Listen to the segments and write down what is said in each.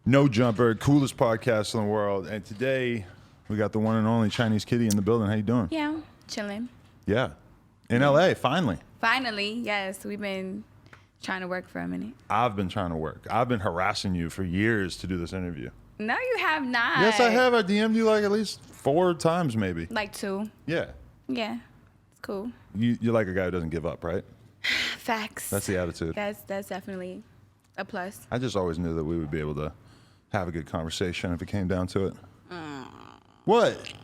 No Jumper, coolest podcast in the world. And today we got the one and only Chinese Kitty in the building. How you doing? Yeah, chilling. Yeah. In LA, finally. Finally, yes. We've been trying to work for a minute. I've been trying to work. I've been harassing you for years to do this interview. No, you have not. Yes, I have. I DM'd you like at least 4 times maybe. Like 2. Yeah. Yeah, it's cool. You're like a guy who doesn't give up, right? Facts. That's the attitude. That's definitely a plus. I just always knew that we would be able to have a good conversation if it came down to it. What?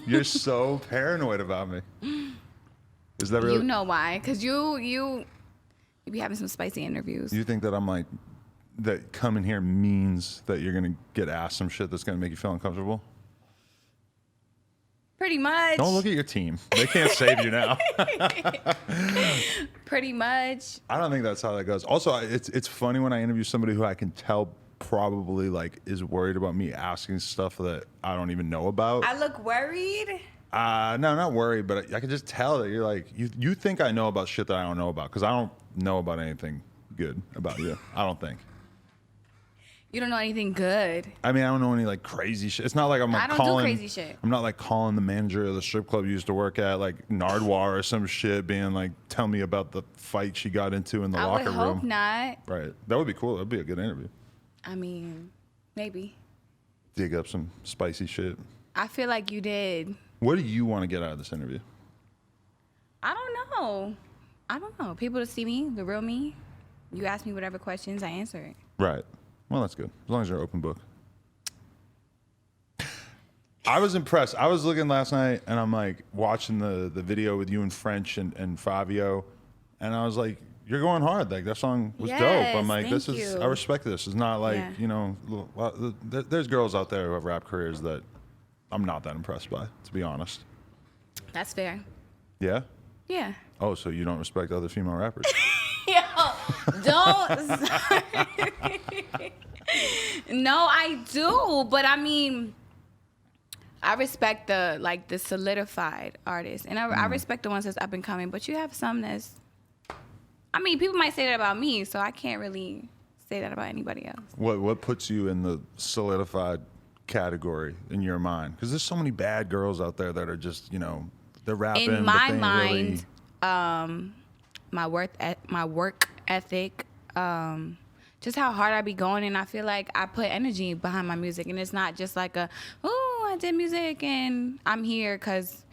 You're so paranoid about me. Is that really? You know why? Because you be having some spicy interviews. You think that I'm like, that coming here means that you're going to get asked some shit that's going to make you feel uncomfortable? Pretty much. Don't look at your team. They can't save you now. Pretty much. I don't think that's how that goes. Also, it's funny when I interview somebody who I can tell probably like is worried about me asking stuff that I don't even know about. I look worried. No, not worried, but I can just tell that you're like, you think I know about shit that I don't know about, because I don't know about anything good about you. I don't think. You don't know anything good. I mean, I don't know any like crazy shit. It's not like I'm like I don't do crazy shit. I'm not like calling the manager of the strip club you used to work at, like Nardwar or some shit, being like, tell me about the fight she got into in the locker room. I would hope not. Right. That would be cool. That'd be a good interview. I mean, maybe. Dig up some spicy shit. I feel like you did. What do you want to get out of this interview? I don't know. People to see me, the real me. You ask me whatever questions, I answer it. Right. Well, that's good. As long as you're an open book. I was impressed. I was looking last night, and I'm like watching the video with you and French and Fabio, and I was like, you're going hard. Like, that song was dope. I'm like, thank you. I respect this. It's not like, Yeah. There's girls out there who have rap careers that I'm not that impressed by, to be honest. That's fair. Yeah? Yeah. Oh, so you don't respect other female rappers? Yo, don't. No, I do, but I mean, I respect the solidified artists, and I respect the ones that's up and coming. But you have some that's, I mean, people might say that about me, so I can't really say that about anybody else. What puts you in the solidified category in your mind? Because there's so many bad girls out there that are just, they're rapping. In my but mind, really... my work ethic, just how hard I be going, and I feel like I put energy behind my music, and it's not just like I did music and I'm here because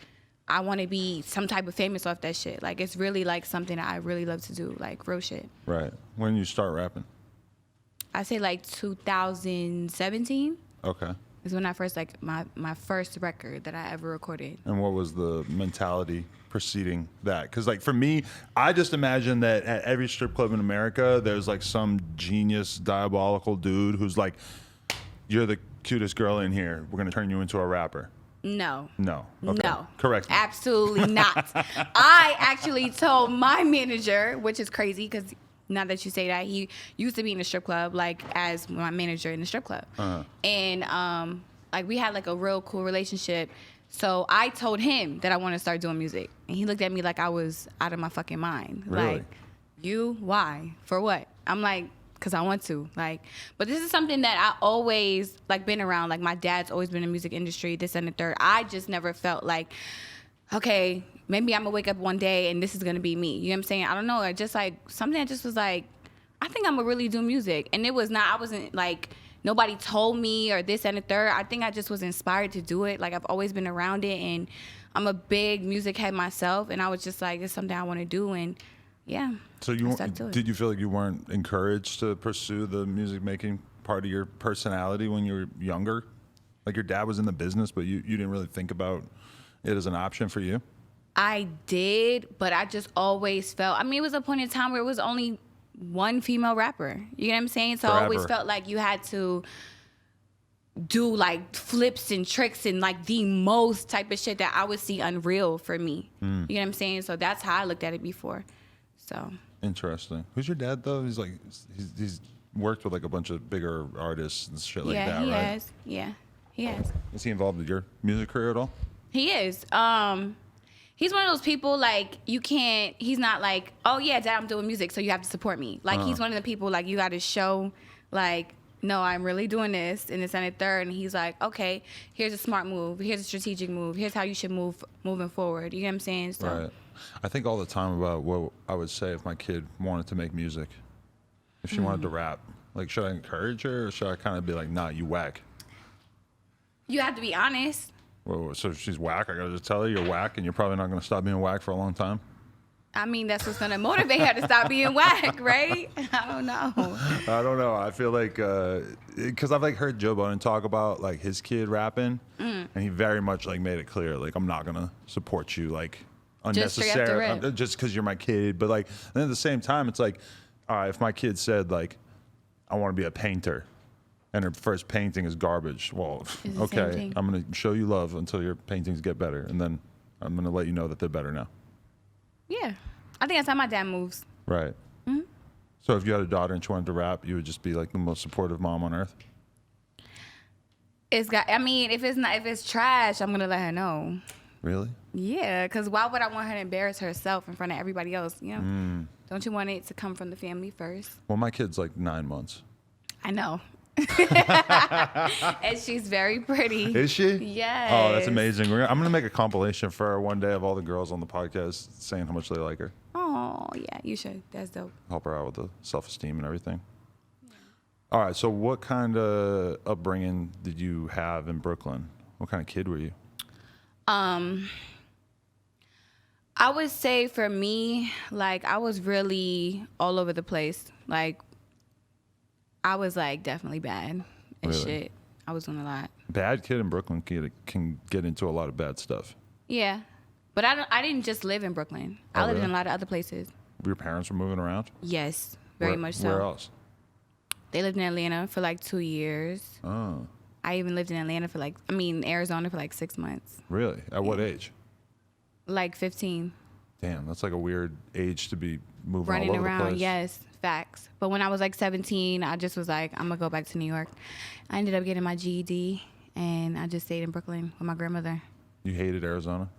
I want to be some type of famous off that shit. Like, it's really like something that I really love to do, like real shit. Right. When you start rapping? I say like 2017. Okay. Is when I first, like, my first record that I ever recorded. And what was the mentality preceding that? Because, like, for me, I just imagine that at every strip club in America, there's, like, some genius, diabolical dude who's like, you're the cutest girl in here. We're going to turn you into a rapper. No. No. Okay. No. Correct me. Absolutely not. I actually told my manager, which is crazy because now that you say that, he used to be in the strip club, like, as my manager in the strip club. Uh-huh. And, like, we had, like, a real cool relationship. So I told him that I want to start doing music. And he looked at me like I was out of my fucking mind. Really? Like, you? Why? For what? I'm like, because I want to. Like, but this is something that I always, like, been around. Like, my dad's always been in the music industry, this and the third. I just never felt like, okay, maybe I'm going to wake up one day and this is going to be me. You know what I'm saying? I don't know. I just, like, something that just was like, I think I'm going to really do music. And it was not, I wasn't, like, nobody told me or this and the third. I think I just was inspired to do it. Like, I've always been around it, and I'm a big music head myself. And I was just like, it's something I want to do. And, yeah. So did you feel like you weren't encouraged to pursue the music making part of your personality when you were younger? Like, your dad was in the business, but you didn't really think about it as an option for you? I did, but I just always felt, I mean, it was a point in time where it was only one female rapper. You know what I'm saying? So Forever. I always felt like you had to do, like, flips and tricks and, like, the most type of shit that I would see unreal for me. You know what I'm saying? So that's how I looked at it before. So interesting. Who's your dad, though? He's like, he's worked with, like, a bunch of bigger artists and shit like that, right? Yeah, he has. Yeah, he has. Is he involved with your music career at all? He is. He's one of those people, like, you can't, he's not like, oh, yeah, Dad, I'm doing music, so you have to support me. Like, he's one of the people, like, you got to show, like, no, I'm really doing this and this and the third. And he's like, okay, here's a smart move. Here's a strategic move. Here's how you should move moving forward. You know what I'm saying? So, Right. I think all the time about what I would say if my kid wanted to make music, if she wanted to rap. Like, should I encourage her or should I kind of be like, nah, you whack? you have to be honest. Well, so if she's whack, I gotta just tell her you're whack and you're probably not gonna stop being whack for a long time? I mean, that's what's going to motivate her to stop being whack, right? I don't know. I don't know. I feel like, because I've like heard Joe Budden talk about like his kid rapping and he very much like made it clear, like, I'm not gonna support you, like, Just straight up the unnecessary, rip. just because you're my kid. But like, and then at the same time, it's like, all right, if my kid said like, I want to be a painter, and her first painting is garbage, well, It's the same okay, thing. I'm gonna show you love until your paintings get better, and then I'm gonna let you know that they're better now. Yeah. I think that's how my dad moves. Right. So if you had a daughter and she wanted to rap, you would just be like the most supportive mom on earth. I mean, if it's trash, I'm going to let her know. Really? Yeah, because why would I want her to embarrass herself in front of everybody else, you know? Don't you want it to come from the family first? Well, my kid's like 9 months. I know. And she's very pretty. Is she? Yes. Oh, that's amazing. I'm going to make a compilation for her one day of all the girls on the podcast saying how much they like her. Oh, yeah, you should. That's dope. Help her out with the self-esteem and everything. All right. So what kind of upbringing did you have in Brooklyn? What kind of kid were you? I would say for me, like, I was really all over the place. Like, I was, like, definitely bad and Really? shit. I was doing a lot. Bad kid in Brooklyn can get into a lot of bad stuff. Yeah. But I didn't just live in Brooklyn. I lived really? in a lot of other places. Your parents were moving around? Yes, very much so. Where else? They lived in Atlanta for, like, 2 years. Oh, I even lived in Arizona for, like, 6 months. really? At what age? Like, 15. Damn, that's like a weird age to be moving Running all over the around, place. yes, facts. But when I was like 17, I just was like, I'm gonna go back to New York. I ended up getting my GED, and I just stayed in Brooklyn with my grandmother. You hated Arizona?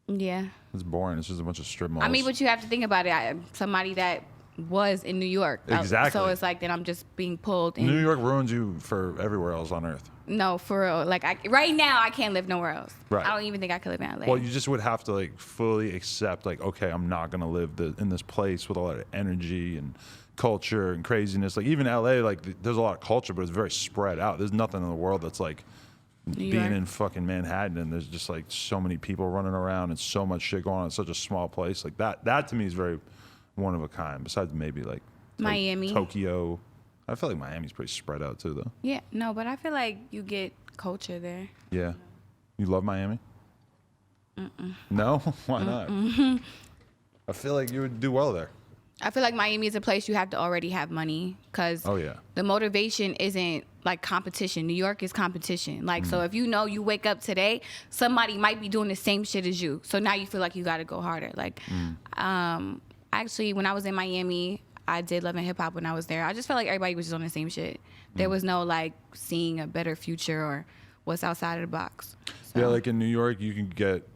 Yeah, It's boring. It's just a bunch of strip malls. I mean, but you have to think about it. I'm somebody that was in New York, Exactly. So it's like then I'm just being pulled. In. New York ruins you for everywhere else on earth. No, for real. Like right now, I can't live nowhere else. Right. I don't even think I could live in LA. Well, you just would have to like fully accept, like, okay, I'm not gonna live in this place with a lot of energy and culture and craziness. Like even LA, like there's a lot of culture, but it's very spread out. There's nothing in the world that's like New being York. in fucking Manhattan, and there's just like so many people running around and so much shit going on in such a small place. Like that to me is very one of a kind. Besides maybe like Miami. Tokyo. I feel like Miami's pretty spread out too, though. Yeah, no, but I feel like you get culture there. Yeah. You love Miami? No? Why not? I feel like you would do well there. I feel like Miami is a place you have to already have money because Oh, yeah. the motivation isn't like competition. New York is competition. Like, so if you know you wake up today, somebody might be doing the same shit as you. So now you feel like you got to go harder. Like, actually, when I was in Miami, I did Love and Hip Hop when I was there. I just felt like everybody was just on the same shit. There was no like seeing a better future or what's outside of the box. So, Yeah, like in New York, you can get,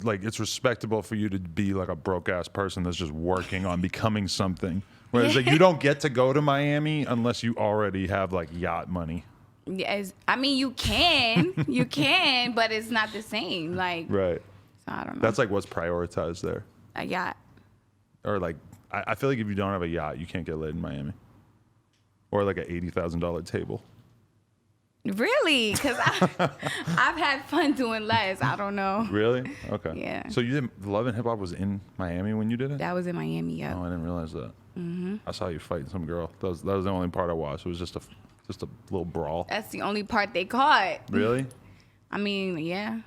like, it's respectable for you to be like a broke ass person that's just working on becoming something. Whereas, like, you don't get to go to Miami unless you already have like yacht money. yes, I mean, you can, but it's not the same. Like, Right. so I don't know. That's like what's prioritized there. a yacht. Or like, I feel like if you don't have a yacht, you can't get laid in Miami. Or like an $80,000 table. Really? Because I've had fun doing less. I don't know. Really? Okay. Yeah. So you didn't, Love and Hip Hop was in Miami when you did it? That was in Miami, yeah. Oh, I didn't realize that. I saw you fighting some girl. That was the only part I watched. It was just a little brawl. That's the only part they caught. Really? I mean, yeah.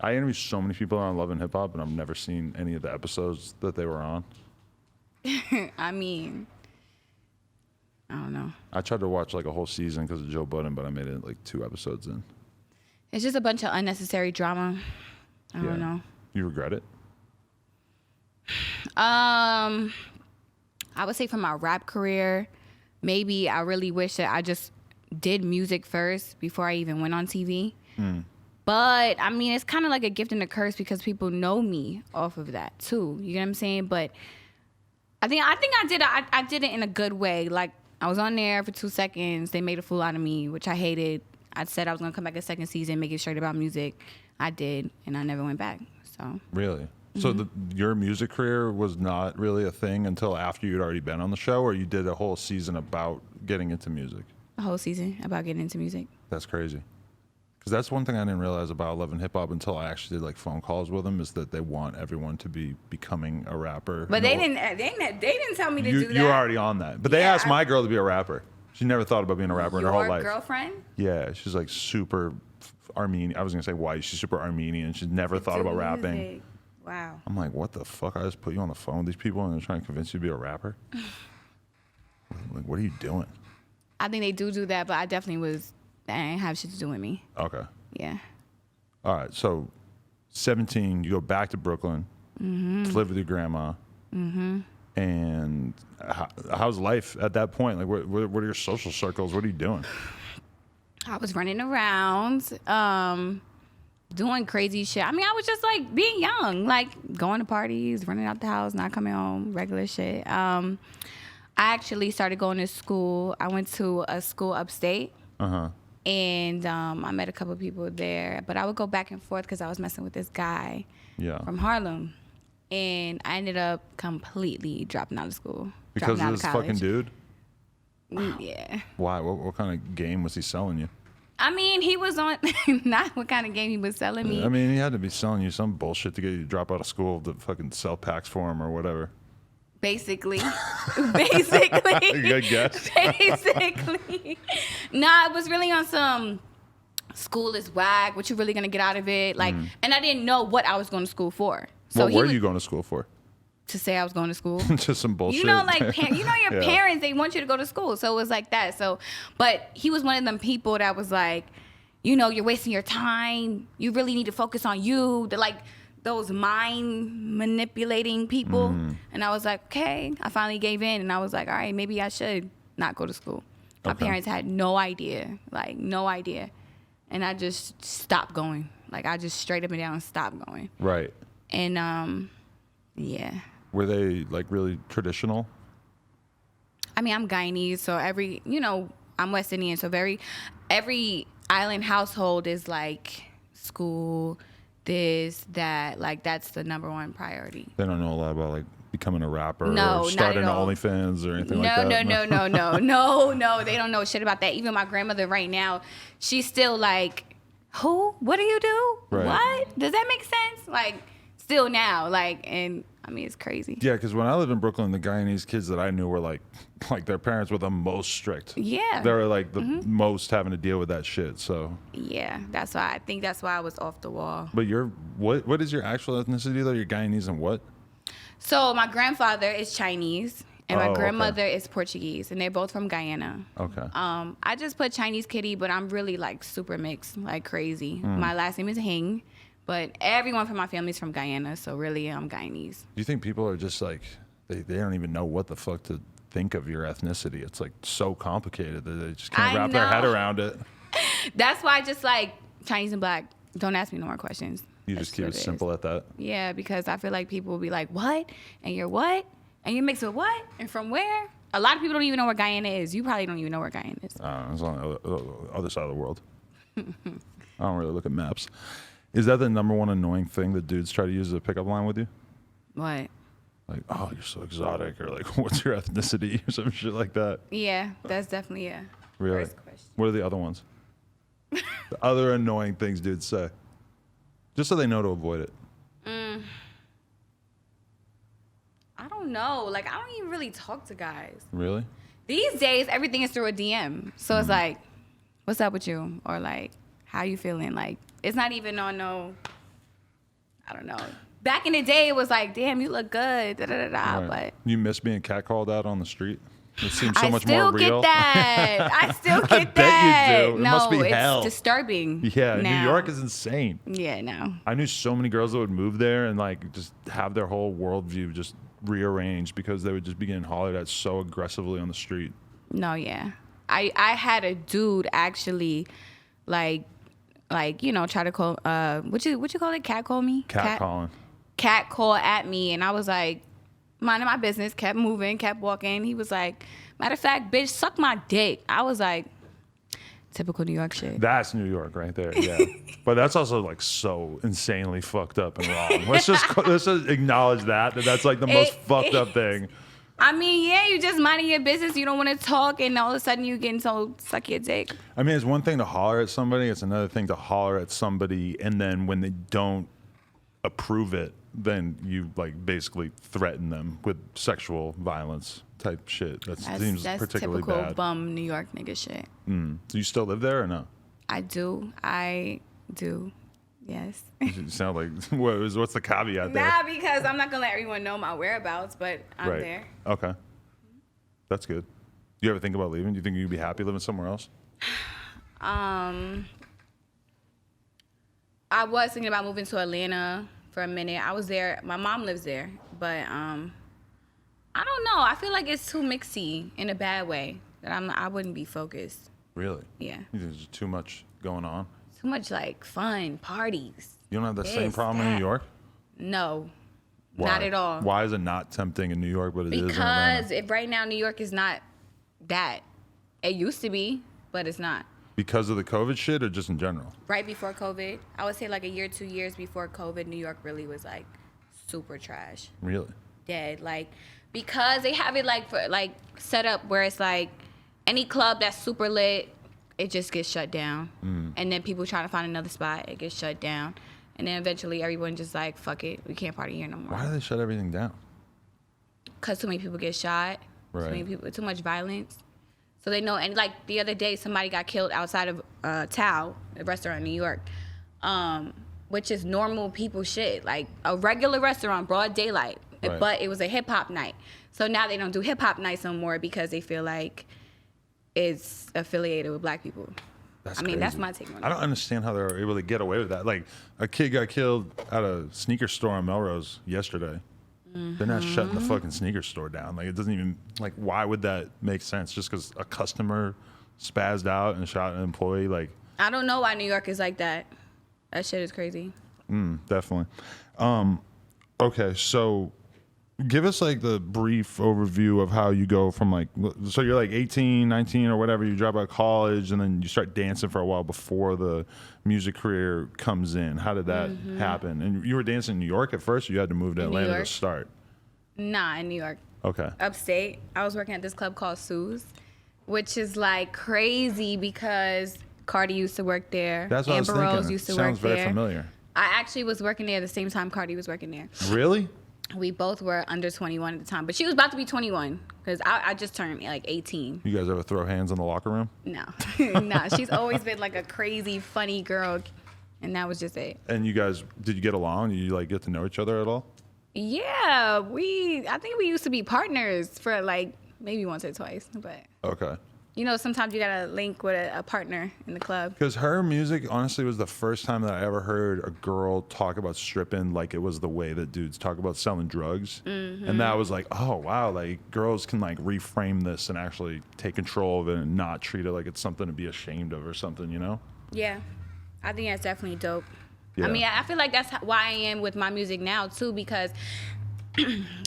I interviewed so many people on Love and Hip Hop, and I've never seen any of the episodes that they were on. I mean, I don't know. I tried to watch like a whole season because of Joe Budden, but I made it like 2 episodes in. It's just a bunch of unnecessary drama. I don't know. You regret it? I would say for my rap career, maybe I really wish that I just did music first before I even went on TV. But I mean, it's kind of like a gift and a curse because people know me off of that too. You know what I'm saying? But I think I did it in a good way. Like I was on there for 2 seconds. They made a fool out of me, which I hated. I said I was gonna come back a second season, make it straight about music. I did, and I never went back. So Really? So your music career was not really a thing until after you'd already been on the show, or you did a whole season about getting into music? a whole season about getting into music. That's crazy. Because that's one thing I didn't realize about Love and Hip Hop until I actually did like phone calls with them, is that they want everyone to be becoming a rapper. But they didn't tell me to do that. You were already on that. But they Yeah, asked my girl to be a rapper. She never thought about being a rapper in her whole Your life. girlfriend? Yeah, she's like super Armenian. I was gonna say white. She's super Armenian. She's never thought about rapping. Music. Wow. I'm like, what the fuck? I just put you on the phone with these people and they're trying to convince you to be a rapper? Like, what are you doing? I think they do that, but I definitely was. That ain't have shit to do with me. Okay. Yeah. All right. So, 17, you go back to Brooklyn to live with your grandma. And how's life at that point? Like, what are your social circles? What are you doing? I was running around, doing crazy shit. I mean, I was just like being young, like going to parties, running out the house, not coming home, regular shit. I actually started going to school. I went to a school upstate. And I met a couple of people there. But I would go back and forth because I was messing with this guy from Harlem. And I ended up completely dropping out of school. Because of this fucking dude? Yeah. Why? What kind of game was he selling you? I mean, he was on, not what kind of game he was selling me. I mean, he had to be selling you some bullshit to get you to drop out of school to fucking sell packs for him or whatever. Basically. Basically. Good guess. Basically. Nah, it was really on some school is whack. What you really gonna get out of it? Like, and I didn't know what I was going to school for. So What were you going to school for? To say I was going to school. Just some bullshit. You know, like, your Yeah. parents, they want you to go to school. So it was like that. So, but he was one of them people that was like, you're wasting your time. You really need to focus on you. Like those mind manipulating people. And I was like, okay. I finally gave in and I was like, all right, maybe I should not go to school. My parents had no idea, like no idea. And I just stopped going. Like I just straight up and down stopped going. Right. And yeah. Were they like really traditional? I mean, I'm Guyanese, so I'm West Indian, so every island household is like school, this, that, like that's the number one priority. They don't know a lot about like becoming a rapper No, or starting not at all. OnlyFans or anything like that. No, they don't know shit about that. Even my grandmother right now, she's still like, who? What do you do? Right. What? Does that make sense? Like, still now, like, and I mean, it's crazy. Yeah, because when I lived in Brooklyn, the Guyanese kids that I knew were like their parents were the most strict. Yeah. They were like the most having to deal with that shit. So. Yeah, that's why I was off the wall. But what is your actual ethnicity though? You're Guyanese and what? So my grandfather is Chinese and my Oh, okay. grandmother is Portuguese, and they're both from Guyana. Okay. I just put Chinese kitty, but I'm really like super mixed, like crazy. My last name is Hing, but everyone from my family is from Guyana, so really I'm Guyanese. Do you think people are just like they don't even know what the fuck to think of your ethnicity? It's like so complicated that they just can't I wrap their head know. around it. That's why I just like Chinese and black. Don't ask me no more questions. You That's just keep what it is. simple at that. Yeah, because I feel like people will be like, what? And you're what? And you're mixed with what? And from where? A lot of people don't even know where Guyana is. You probably don't even know where Guyana is. It's on the other side of the world. I don't really look at maps. Is that the number one annoying thing that dudes try to use as a pickup line with you? What? Like, oh, you're so exotic, or like, what's your ethnicity, or some shit like that. Yeah, that's definitely a Really? first question. What are the other ones? The other annoying things dudes say, just so they know to avoid it. I don't know. Like, I don't even really talk to guys. Really? These days, everything is through a DM. So it's like, what's up with you? Or like, how you feeling? Like, it's not even on no, I don't know. Back in the day, it was like, damn, you look good, da-da-da-da. Right. But You miss being catcalled out on the street? It seems so I much still more real. get that. I still get bet you that. do. It No, must be it's hell. disturbing. Yeah, now. New York is insane. Yeah, no. I knew so many girls that would move there and like just have their whole worldview just rearranged because they would just be getting hollered at so aggressively on the street. No, yeah. I had a dude actually, like try to call what you call it? Cat call me? Cat calling. Cat call at me, and I was like, minding my business, kept moving, kept walking. He was like, matter of fact, bitch, suck my dick. I was like, typical New York shit. That's New York right there, yeah. But that's also like so insanely fucked up and wrong. Let's just acknowledge that's like the most fucked up thing. I mean, yeah, you just minding your business. You don't want to talk, and all of a sudden you getting told suck your dick. I mean, it's one thing to holler at somebody. It's another thing to holler at somebody, and then when they don't approve it, then you like basically threaten them with sexual violence type shit. That seems particularly typical bad. Bum New York nigga shit. Do you still live there or no? I do. Yes. You sound like what's the caveat there? Nah, because I'm not gonna let everyone know my whereabouts, but I'm there. Okay, that's good. You ever think about leaving? Do you think you'd be happy living somewhere else? I was thinking about moving to Atlanta for a minute. I was there. My mom lives there, but I don't know. I feel like it's too mixy in a bad way. That I wouldn't be focused. Really? Yeah. You think there's too much going on? Too much like fun parties. You don't have the same problem in New York? No. Why? Not at all. Why is it not tempting in New York, but it is in Atlanta? Because if right now New York is not that. It used to be, but it's not. Because of the COVID shit or just in general? Right before COVID. I would say like a year, 2 years before COVID, New York really was like super trash. Really? Dead. Like, because they have it like for like set up where it's like any club that's super lit, it just gets shut down. And then people trying to find another spot, it gets shut down. And then eventually everyone just like, fuck it, we can't party here no more. Why do they shut everything down? Because too many people get shot. Right. Too many people, too much violence. So they know, and like the other day, somebody got killed outside of Tao, a restaurant in New York, which is normal people shit. Like a regular restaurant, broad daylight, Right. but it was a hip hop night. So now they don't do hip hop nights no more because they feel like it's affiliated with black people. That's crazy. That's crazy. my take on it. I don't understand how they're able to get away with that. Like, a kid got killed at a sneaker store on Melrose yesterday. They're not shutting the fucking sneaker store down. Like, it doesn't even, like, why would that make sense? Just because a customer spazzed out and shot an employee? Like, I don't know why New York is like that. That shit is crazy. definitely. Okay, so give us like the brief overview of how you go from like, so you're like 18, 19 or whatever, you drop out of college and then you start dancing for a while before the music career comes in. How did that happen? And you were dancing in New York at first, or you had to move to Atlanta to start? Nah, in New York. Okay. Upstate. I was working at this club called Sue's, which is like crazy because Cardi used to work there. That's what Amber I was thinking. Rose used to Sounds work very there. familiar. I actually was working there the same time Cardi was working there. Really? We both were under 21 at the time, but she was about to be 21 because I just turned like 18. You guys ever throw hands in the locker room? No, no, she's always been like a crazy, funny girl, and that was just it. And you guys, did you get along? Did you like get to know each other at all? Yeah, I think we used to be partners for like maybe once or twice, but Okay. you know, sometimes you gotta link with a partner in the club. Because her music, honestly, was the first time that I ever heard a girl talk about stripping like it was the way that dudes talk about selling drugs. And that was like, oh, wow, like girls can like reframe this and actually take control of it and not treat it like it's something to be ashamed of or something, you know? Yeah, I think that's definitely dope. Yeah. I mean, I feel like that's why I am with my music now, too, because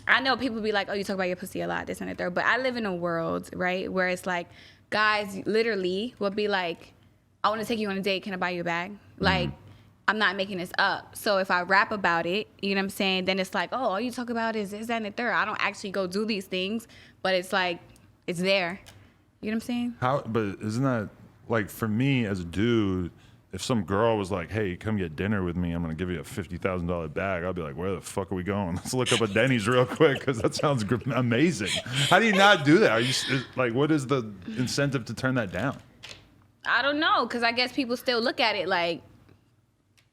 I know people be like, oh, you talk about your pussy a lot, this and the third, but I live in a world, right, where it's like, guys literally will be like, I want to take you on a date. Can I buy you a bag? Like, I'm not making this up. So if I rap about it, you know what I'm saying, then it's like, oh, all you talk about is this, that, and the third. I don't actually go do these things, but it's like, it's there. You know what I'm saying? But isn't that, like, for me as a dude, if some girl was like, hey, come get dinner with me, I'm going to give you a $50,000 bag, I'll be like, where the fuck are we going? Let's look up a Denny's real quick because that sounds amazing. How do you not do that? Like, what is the incentive to turn that down? I don't know, because I guess people still look at it like,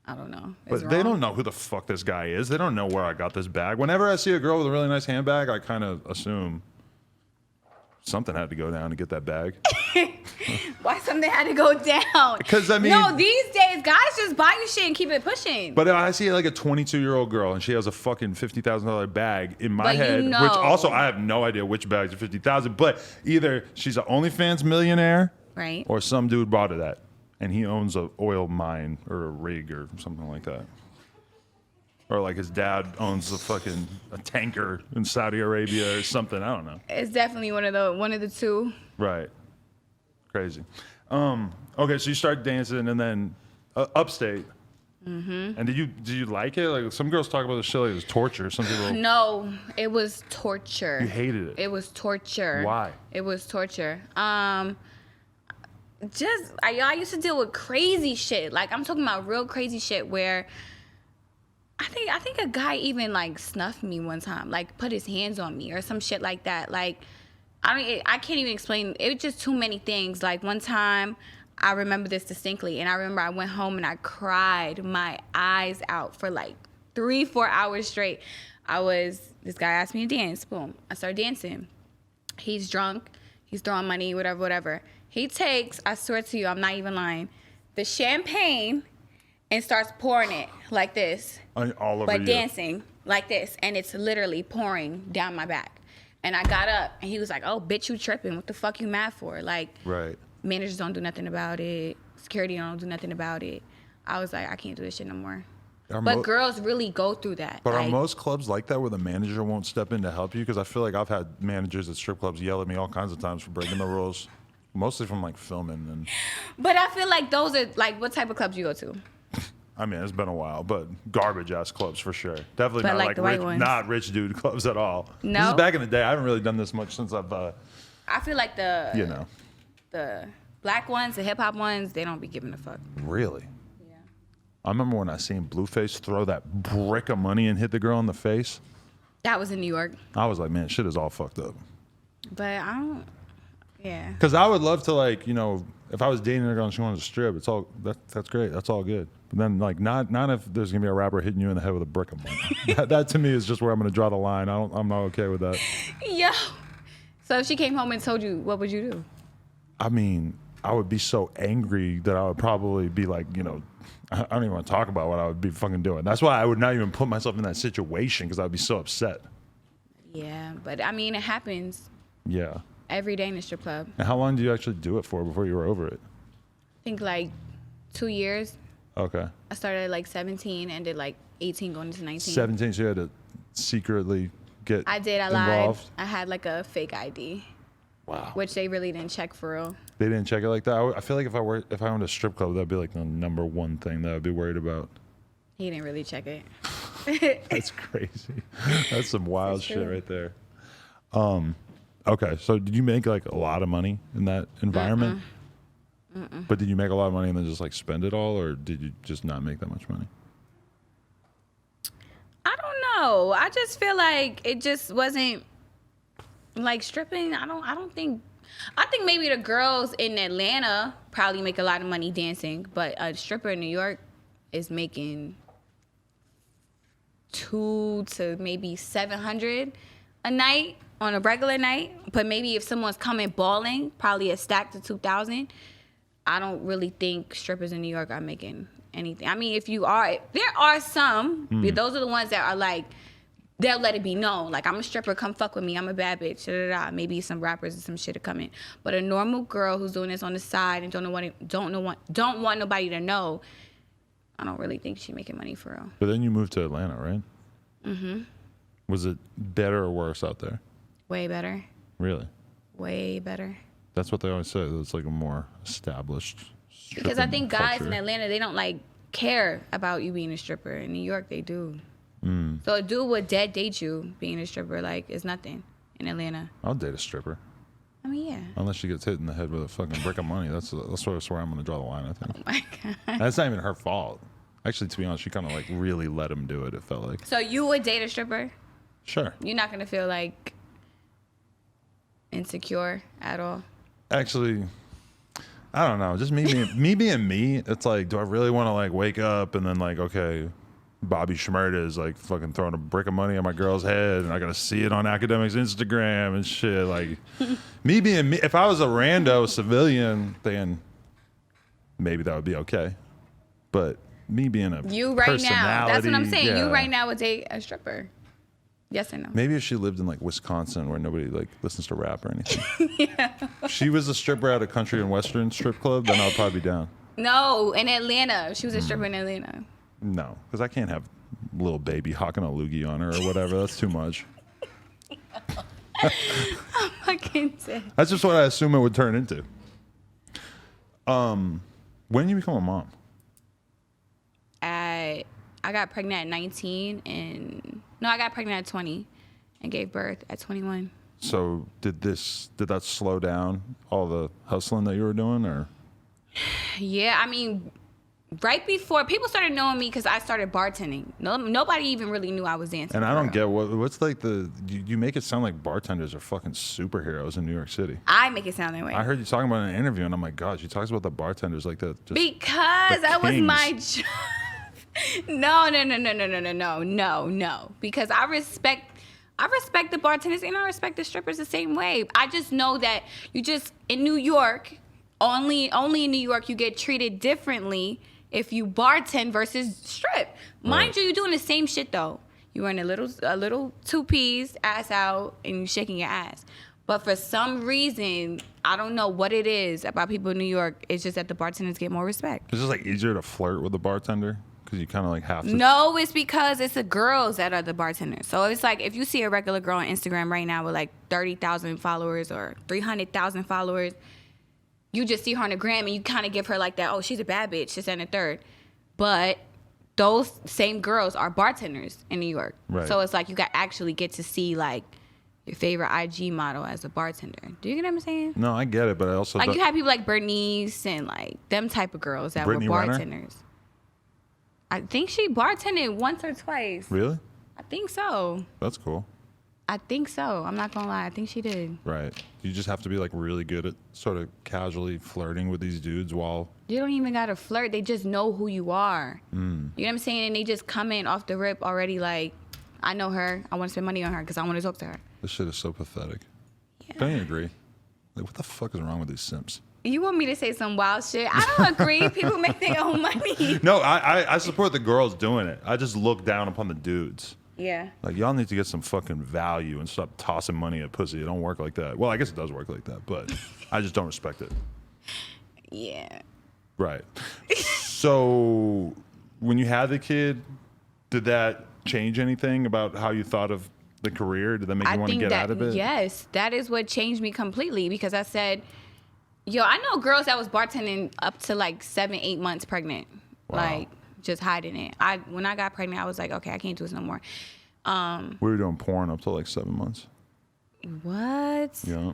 I don't know. But they don't know who the fuck this guy is. They don't know where I got this bag. Whenever I see a girl with a really nice handbag, I kind of assume something had to go down to get that bag. Why something had to go down? Because, I mean... No, these days, guys just buy you shit and keep it pushing. But if I see like a 22-year-old girl and she has a fucking $50,000 bag in my But you head, know. which also I have no idea which bags are $50,000, but either she's an OnlyFans millionaire, Right. or some dude bought her that, and he owns an oil mine or a rig or something like that. Or like his dad owns a tanker in Saudi Arabia or something. I don't know. It's definitely one of the two. Right. Crazy. Okay, so you start dancing and then upstate. Mm-hmm. And did you like it? Like some girls talk about the shit like it was torture. Some people. No, it was torture. You hated it. It was torture. Why? It was torture. I used to deal with crazy shit. Like I'm talking about real crazy shit where I think a guy even like snuffed me one time, like put his hands on me or some shit like that. Like I can't even explain. It was just too many things. Like one time I remember this distinctly, and I remember I went home and I cried my eyes out for like 3-4 hours straight. This guy asked me to dance. Boom. I started dancing. He's drunk. He's throwing money, whatever. He takes, I swear to you, I'm not even lying, the champagne and starts pouring it like this. All over but you. Dancing like this. And it's literally pouring down my back. And I got up and he was like, oh, bitch, you tripping. What the fuck you mad for? Like, right. Managers don't do nothing about it. Security don't do nothing about it. I was like, I can't do this shit no more. But girls really go through that. But like, are most clubs like that where the manager won't step in to help you? Because I feel like I've had managers at strip clubs yell at me all kinds of times for breaking the rules. Mostly from like filming and. But I feel like those are like, what type of clubs you go to? I mean, it's been a while, but garbage ass clubs for sure. Definitely but not like like the white rich, ones. not rich dude clubs at all. No. This is back in the day. I haven't really done this much since I've. I feel like the black ones, the hip hop ones, they don't be giving a fuck. Really. Yeah. I remember when I seen Blueface throw that brick of money and hit the girl in the face. That was in New York. I was like, man, shit is all fucked up. But I don't. Yeah. Because I would love to, like, if I was dating a girl and she wanted to strip, it's all that's great. That's all good. But then, like, not if there's gonna be a rapper hitting you in the head with a brick of money. that to me is just where I'm gonna draw the line. I'm not okay with that. Yo. So if she came home and told you, what would you do? I mean, I would be so angry that I would probably be like, I don't even want to talk about what I would be fucking doing. That's why I would not even put myself in that situation because I'd be so upset. Yeah, but I mean, it happens. Yeah. Every day in the strip club. And how long do you actually do it for before you were over it? I think like 2 years. Okay. I started at like 17 and did like 18 going into 19. 17, so you had to secretly get I did. I involved. lied. I had like a fake ID. Wow. Which they really didn't check for real. They didn't check it like that. I feel like if I owned a strip club, that'd be like the number one thing that I'd be worried about. He didn't really check it. That's crazy. That's some wild shit right there. Okay, so did you make like a lot of money in that environment? Mm-mm. But did you make a lot of money and then just like spend it all, or did you just not make that much money? I don't know. I just feel like it just wasn't like stripping. I think maybe the girls in Atlanta probably make a lot of money dancing, but a stripper in New York is making $200 to maybe $700 a night on a regular night. But maybe if someone's coming balling, probably a stack to $2,000. I don't really think strippers in New York are making anything. I mean, if you are, there are some. Those are the ones that are like, they'll let it be known. Like, I'm a stripper, come fuck with me. I'm a bad bitch. Da, da, da. Maybe some rappers and some shit are coming. But a normal girl who's doing this on the side and don't want nobody to know, I don't really think she's making money for real. But then you moved to Atlanta, right? Mm-hmm. Was it better or worse out there? Way better. Really? Way better. That's what they always say. It's like a more established because I think guys culture. in Atlanta, they don't like care about you being a stripper. In New York, they do. So a dude would dead date you being a stripper, like, it's nothing in Atlanta. I'll date a stripper. I mean, yeah. Unless she gets hit in the head with a fucking brick of money. That's where I'm going to draw the line, I think. Oh my God. That's not even her fault. Actually, to be honest, she kind of like really let him do it, it felt like. So you would date a stripper? Sure. You're not going to feel like insecure at all? Actually, I don't know. Just me being me, it's like, do I really want to like wake up and then like, okay, Bobby Shmurda is like fucking throwing a brick of money on my girl's head and I gotta see it on Academic's Instagram and shit. Like, me being me, if I was a rando civilian, then maybe that would be okay. But me being a you right now, that's what I'm saying. Yeah. You right now would date a stripper. Yes or no? Maybe if she lived in like Wisconsin where nobody like listens to rap or anything. Yeah. If she was a stripper at a country and western strip club, then I'd probably be down. No, in Atlanta. She was a stripper in Atlanta. No, because I can't have little baby hawking a loogie on her or whatever. That's too much. I'm fucking dead. That's just what I assume it would turn into. When you become a mom? I got pregnant at 19 and no, I got pregnant at 20 and gave birth at 21. So did that slow down all the hustling that you were doing, or? Yeah, I mean, right before people started knowing me because I started bartending. Nobody even really knew I was dancing. And I don't get what's like you make it sound like bartenders are fucking superheroes in New York City. I make it sound that way. I heard you talking about it in an interview, and I'm like, God, she talks about the bartenders like that. Because that was my job. No. Because I respect the bartenders and I respect the strippers the same way. I just know that in New York, only in New York, you get treated differently if you bartend versus strip. Mind you, you're doing the same shit though. You're wearing a little two-piece, ass out, and you're shaking your ass. But for some reason, I don't know what it is about people in New York. It's just that the bartenders get more respect. It's just like easier to flirt with the bartender because you kind of like have to. No, it's because it's the girls that are the bartenders. So it's like if you see a regular girl on Instagram right now with like 30,000 followers or 300,000 followers, you just see her on the gram and you kind of give her like that, oh, she's a bad bitch, this and the third. But those same girls are bartenders in New York. Right. So it's like you actually get to see like your favorite IG model as a bartender. Do you get what I'm saying? No, I get it, but I also like you have people like Bernice and like them type of girls that Brittany were Renner? bartenders. I think she bartended once or twice. Really? I think so. That's cool. I think so. I'm not gonna lie. I think she did. Right. You just have to be like really good at sort of casually flirting with these dudes while. You don't even gotta flirt. They just know who you are. You know what I'm saying? And they just come in off the rip already like, I know her. I want to spend money on her because I want to talk to her. This shit is so pathetic. Yeah. Don't you agree? Like, what the fuck is wrong with these simps? You want me to say some wild shit? I don't agree. People make their own money. No, I support the girls doing it. I just look down upon the dudes. Yeah. Like, y'all need to get some fucking value and stop tossing money at pussy. It don't work like that. Well, I guess it does work like that, but I just don't respect it. Yeah. Right. So, when you had the kid, did that change anything about how you thought of the career? Did that make you want to get out of it? Yes, that is what changed me completely because I said, yo, I know girls that was bartending up to like 7-8 months pregnant. Wow. Like, just hiding it. When I got pregnant, I was like, okay, I can't do this no more. We were doing porn up to like 7 months. What? Yeah.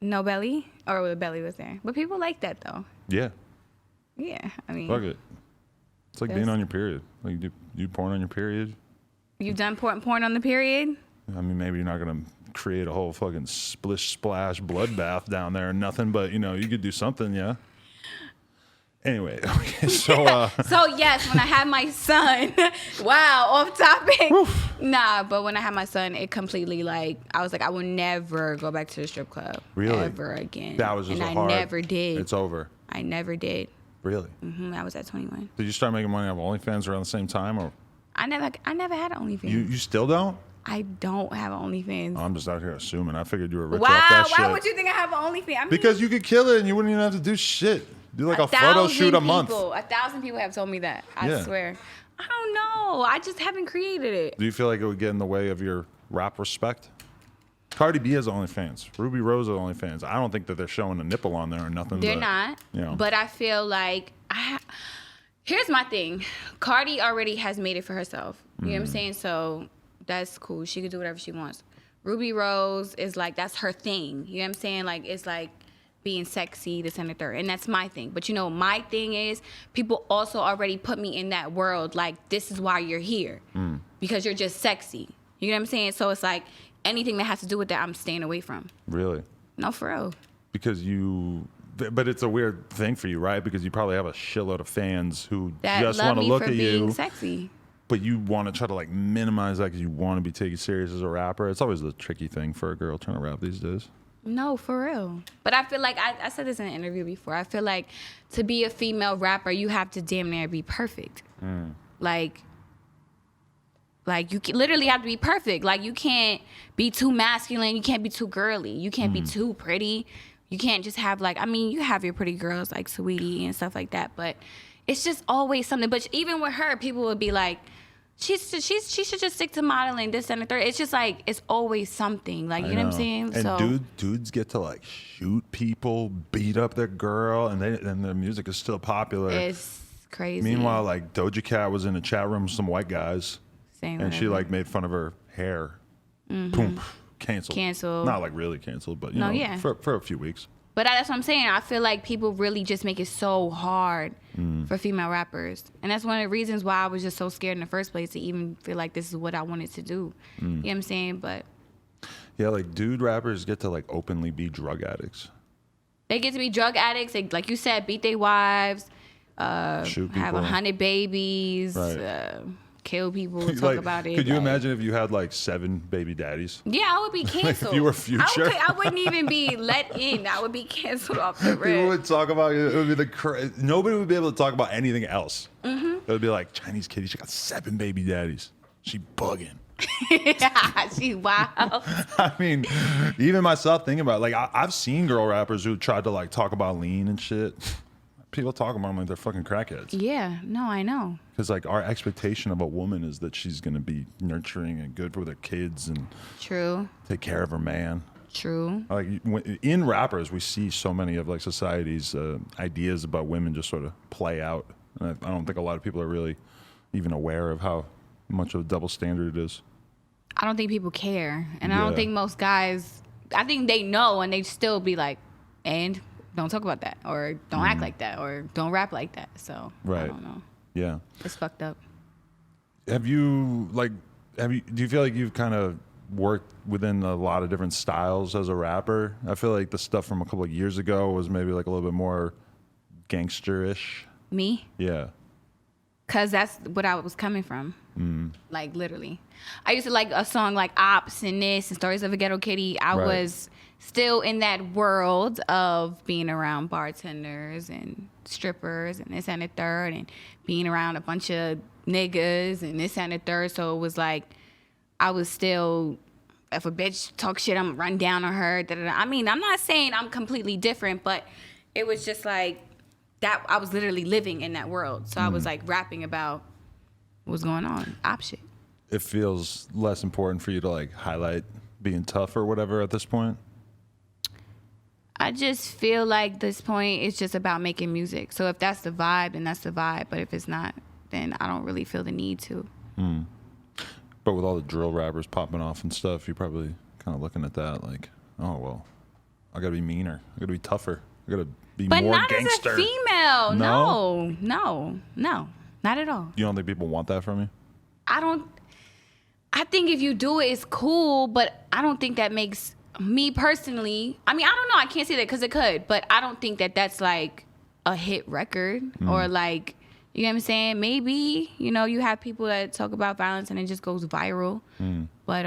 No belly? Or the belly was there. But people like that, though. Yeah. Yeah, I mean. Fuck it. It's like being on your period. Like, you do porn on your period. You've done porn on the period? I mean, maybe you're not going to create a whole fucking splish splash bloodbath down there or nothing, but, you know, you could do something, yeah? Anyway, okay, so... So, yes, when I had my son... wow, off topic. Oof. Nah, but when I had my son, it completely, like... I was like, I will never go back to the strip club. Really? Ever again. That was just and I never did. It's over. I never did. Really? I was at 21. Did you start making money off OnlyFans around the same time, or... I never had an OnlyFans. You still don't? I don't have an OnlyFans. I'm just out here assuming. I figured you were rich off that shit. Why would you think I have an OnlyFans? I mean, because you could kill it and you wouldn't even have to do shit. Do like a photo shoot a month. 1,000 people have told me that. I swear. I don't know. I just haven't created it. Do you feel like it would get in the way of your rap respect? Cardi B has OnlyFans. Ruby Rose has OnlyFans. I don't think that they're showing a nipple on there or nothing. They're not. You know. But I feel like here's my thing. Cardi already has made it for herself. You know what I'm saying? So that's cool. She could do whatever she wants. Ruby Rose is like, that's her thing. You know what I'm saying? Like, it's like being sexy, this and the third. And that's my thing. But you know, my thing is people also already put me in that world. Like, this is why you're here. Because you're just sexy. You know what I'm saying? So it's like anything that has to do with that, I'm staying away from. Really? No, for real. Because but it's a weird thing for you, right? Because you probably have a shitload of fans who that just want to look at you. being sexy. But you want to try to like minimize that because you want to be taken serious as a rapper. It's always the tricky thing for a girl trying to rap these days. No, for real. But I feel like, I said this in an interview before, I feel like to be a female rapper, you have to damn near be perfect. Like you literally have to be perfect. Like, you can't be too masculine. You can't be too girly. You can't be too pretty. You can't just have like, I mean, you have your pretty girls like Sweetie and stuff like that, but it's just always something. But even with her, people would be like, she should just stick to modeling, this and the third. It's just like, it's always something. Like, you know what I'm saying? And So dudes get to like shoot people, beat up their girl, and their music is still popular. it's crazy. Meanwhile, like Doja Cat was in a chat room with some white guys, Saying and she whatever. like made fun of her hair. Boom, canceled. Not like really canceled, but you know, yeah. for a few weeks. But that's what I'm saying. I feel like people really just make it so hard for female rappers. And that's one of the reasons why I was just so scared in the first place to even feel like this is what I wanted to do. You know what I'm saying? But Yeah, like dude rappers get to like openly be drug addicts. they get to be drug addicts. They, like you said, beat their wives, Shoot have people. 100 babies, Right. Kill people, talk Like, about it. Could you like- imagine if you had like 7 baby daddies? Yeah, I would be canceled. you were Future? I wouldn't even be let in. I would be canceled off the People rip. would talk about it. Would be nobody would be able to talk about anything else. It would be like Chinese kitty. She got 7 baby daddies. She bugging. She wild. I mean, even myself thinking about it, like I've seen girl rappers who tried to like talk about lean and shit. People talk about them like they're fucking crackheads. Yeah, no, I know. Because like our expectation of a woman is that she's gonna be nurturing and good with her kids and True, take care of her man. true. Like in rappers, we see so many of like society's ideas about women just sort of play out. And I don't think a lot of people are really even aware of how much of a double standard it is. I don't think people care, and I don't Yeah. think most guys. I think they know, and they still be like, "And don't talk about that, or don't act like that, or don't rap like that." So I Right. don't know. Yeah. It's fucked up. Do you feel like you've kind of worked within a lot of different styles as a rapper? I feel like the stuff from a couple of years ago was maybe like a little bit more gangsterish. Me, Yeah. cause that's what I was coming from. Like literally, I used to like a song like Ops and this and Stories of a Ghetto Kitty. I Right. was still in that world of being around bartenders and strippers and this and the third, and being around a bunch of niggas and this and the third. So it was like I was still, if a bitch talk shit, I'm gonna run down on her. Da, da, da. I mean, I'm not saying I'm completely different, but it was just like that. I was literally living in that world. So I was like rapping about what's going on, op shit. It feels less important for you to like highlight being tough or whatever at this point. I just feel like this point it's just about making music. So if that's the vibe, then that's the vibe. But if it's not, then I don't really feel the need to. But with all the drill rappers popping off and stuff, you're probably kind of looking at that like, oh, well, I got to be meaner. I got to be tougher. I got to be But more not gangster. as a female. No? No, not at all. You don't think people want that from you? I think if you do it, it's cool, but I don't think that makes me personally. I mean, I don't know. I can't say that because it could, but I don't think that that's like a hit record or like, you know what I'm saying? Maybe, you know, you have people that talk about violence and it just goes viral. But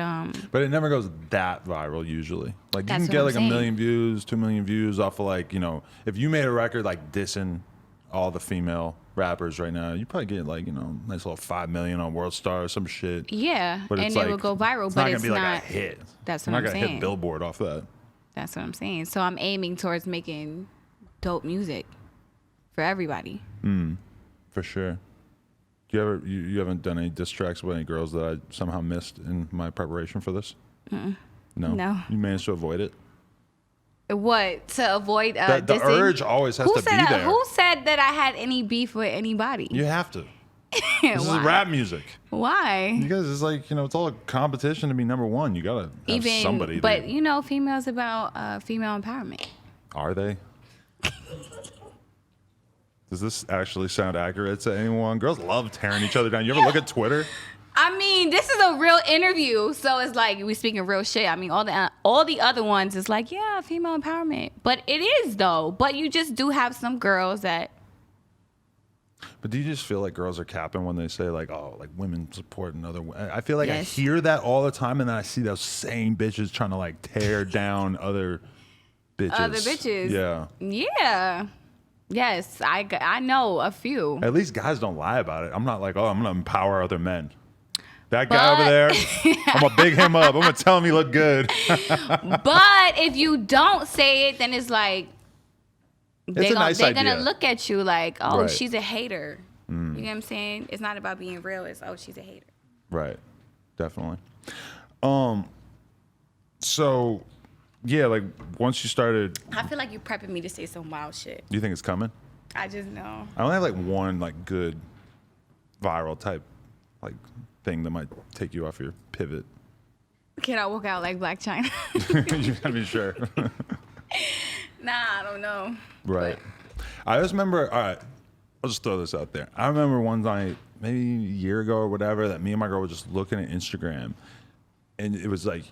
But it never goes that viral usually. Like you That's can what get I'm like saying. 1 million views, 2 million views off of like, you know, if you made a record like dissing all the female rappers right now, you probably get like, you know, nice little 5 million on World Star or some shit. yeah, But and it's it like, will go viral, it's but not gonna it's be not. like a hit. That's You're what not I'm gonna saying. hit Billboard off that. That's what I'm saying. So I'm aiming towards making dope music for everybody. For sure. Do you ever you haven't done any diss tracks with any girls that I somehow missed in my preparation for this? No. No. You managed to avoid it. What, to avoid The dissing? urge always has to be there. Who said that I had any beef with anybody? You have to. This is Why? rap music. Why? Because it's like, you know, it's all a competition to be number one. You gotta have somebody. But you know, females about female empowerment. Are they? Does this actually sound accurate to anyone? Girls love tearing each other down. You ever look at Twitter? I mean, this is a real interview, so it's like we speaking real shit. I mean, all the other ones is like, yeah, female empowerment, but it is though. But you just do have some girls that. But do you just feel like girls are capping when they say like, oh, like women supporting other women? I feel like I Yes. hear that all the time, and then I see those same bitches trying to like tear down other bitches. Other bitches. Yeah. Yeah. Yes, I know a few. At least guys don't lie about it. I'm not like, oh, I'm gonna empower other men. That guy over But- there, I'm gonna big him up. I'm gonna tell him he look good. But if you don't say it, then it's like It's a nice they're idea. gonna look at you like, oh, Right. she's a hater. You know what I'm saying? It's not about being real. It's, oh, she's a hater. Right. Definitely. So yeah, like once you started, I feel like you prepping me to say some wild shit. do you think it's coming? I just know. I only have like one like good viral type like thing that might take you off your pivot. Can I walk out like Black China? You gotta be sure. Nah, I don't know. Right. I just remember, all right, I'll just throw this out there. I remember one night, maybe a year ago or whatever, that me and my girl were just looking at Instagram, and it was like,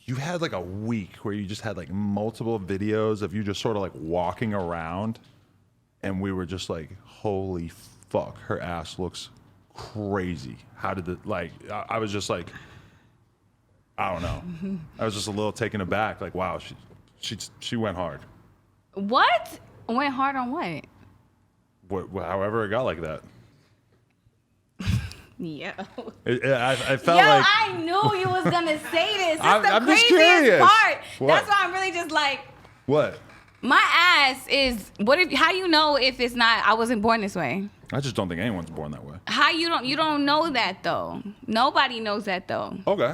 you had like a week where you just had like multiple videos of you just sort of like walking around, and we were just like, holy fuck, her ass looks crazy. How did it, like, I was just like, I don't know. I was just a little taken aback, like, wow, she went hard. What? Went hard on what? However it got like that. Yeah. I felt Yo, like I knew you was gonna say this. This I'm the just craziest curious. part. What? That's why I'm really just like, what? my ass is. What if? How you know if it's not? I wasn't born this way. I just don't think anyone's born that way. How you don't? You don't know that though. Nobody knows that though. Okay.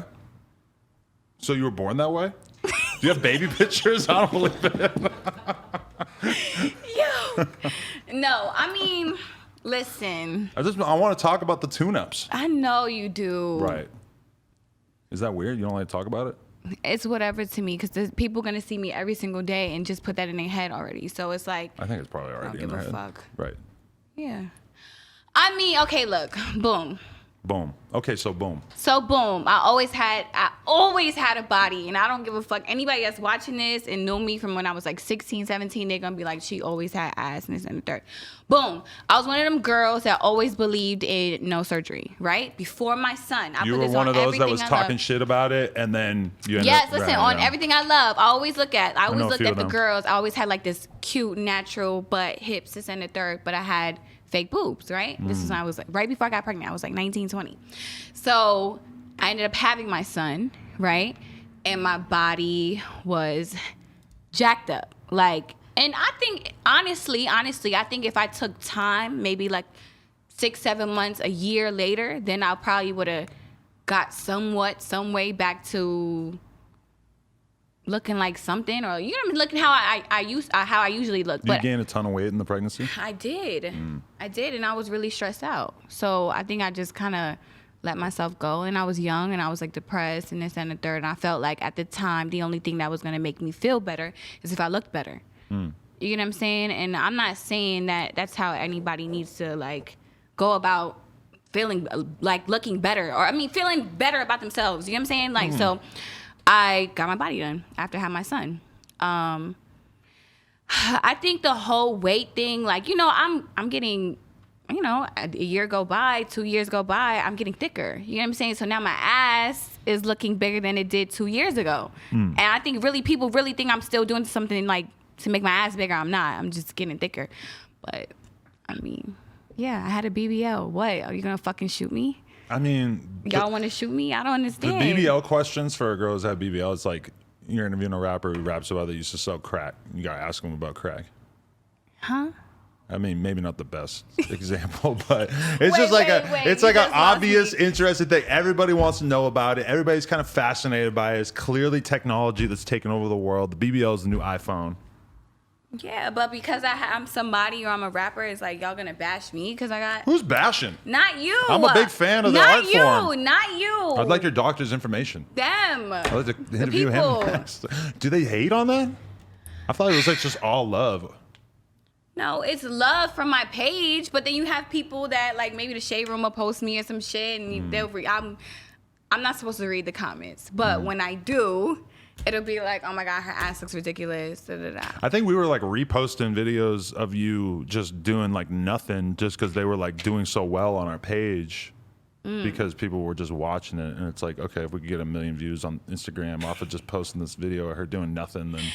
So you were born that way? Do you have baby pictures? I don't believe it. Yo. No, I mean, listen. I want to talk about the tune-ups. I know you do. Right. Is that weird? You don't like to talk about it? It's whatever to me because people gonna see me every single day and just put that in their head already. So it's like, I think it's probably already don't in give their a head. fuck. Right. Yeah. I mean, okay, look, boom. Boom. Okay, so boom. So boom, I always had a body, and I don't give a fuck. Anybody that's watching this and knew me from when I was like 16, 17, they're gonna be like, she always had ass and this and the third. Boom. I was one of them girls that always believed in no surgery, right? Before my son. I You put were this one on of those that everything was I talking love. shit about it, and then you ended Yes, up... listen, right, on yeah. everything I love, I always look at few of the them. girls. I always had like this cute, natural butt, hips, this and the third, but I had fake boobs, right? This is when I was like, right before I got pregnant. I was like 19, 20. So I ended up having my son, right? And my body was jacked up. Like, and I think, honestly, I think if I took time, maybe like 6, 7 months, a year later, then I probably would have got some way back to looking like something, or you know what I mean, looking how I usually look. Did you But gain a ton of weight in the pregnancy? I did, and I was really stressed out. So I think I just kind of let myself go, and I was young, and I was like depressed, and this and the third. And I felt like at the time, the only thing that was gonna make me feel better is if I looked better. You know what I'm saying? And I'm not saying that that's how anybody needs to like go about feeling like looking better, or I mean feeling better about themselves. You know what I'm saying? Like so. I got my body done after I had my son. I think the whole weight thing, like, you know, I'm getting, you know, a year go by, 2 years go by, I'm getting thicker. You know what I'm saying? So now my ass is looking bigger than it did 2 years ago. And I think really people really think I'm still doing something like to make my ass bigger. I'm not. I'm just getting thicker. But I mean, yeah, I had a BBL. What? Are you gonna fucking shoot me? I mean... Y'all want to shoot me? I don't The understand. BBL questions for girls that have BBL, it's like you're interviewing a rapper who raps about that used to sell crack. You gotta ask him about crack. Huh? I mean, maybe not the best example, but it's just like wait, it's you like an just lost obvious, me. interesting thing. Everybody wants to know about it. Everybody's kind of fascinated by it. It's clearly technology that's taken over the world. The BBL is the new iPhone. Yeah, but because I'm somebody or I'm a rapper, it's like y'all gonna bash me because I got Who's bashing? not you. I'm a big fan of the not art you, form. Not you. I'd like your doctor's information. them. I'd like to The interview people. him next. Do they hate on that? I thought it was like just all love. No, it's love from my page, but then you have people that like maybe the shade room will post me or some shit, and they'll read. I'm not supposed to read the comments, but when I do, it'll be like, oh my god, her ass looks ridiculous. Da, da, da. I think we were like reposting videos of you just doing like nothing just because they were like doing so well on our page because people were just watching it. And it's like, okay, if we could get 1 million views on Instagram off of just posting this video of her doing nothing, then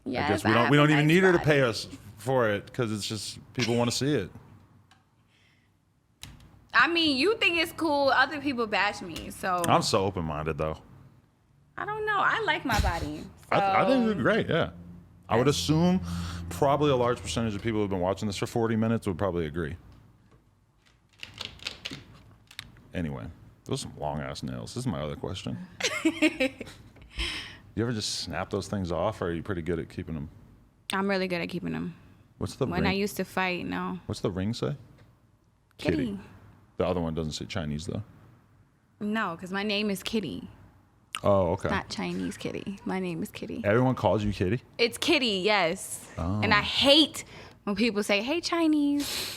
I guess we don't even need her to pay us for it because it's just people want to see it. I mean, you think it's cool. Other people bash me, so I'm so open-minded though. I don't know. I like my body. I think so- it's great, yeah. I would assume probably a large percentage of people who've been watching this for 40 minutes would probably agree. Anyway, Those are some long ass nails. This is my other question. You ever just snap those things off, or are you pretty good at keeping them? I'm really good at keeping them. What's the When ring? I used to fight, no. What's the ring say? Kitty. The other one doesn't say Chinese though. No, because my name is Kitty. Oh, okay. Not Chinese Kitty. My name is Kitty. Everyone calls you Kitty? It's Kitty, yes. Oh. And I hate when people say, hey, Chinese.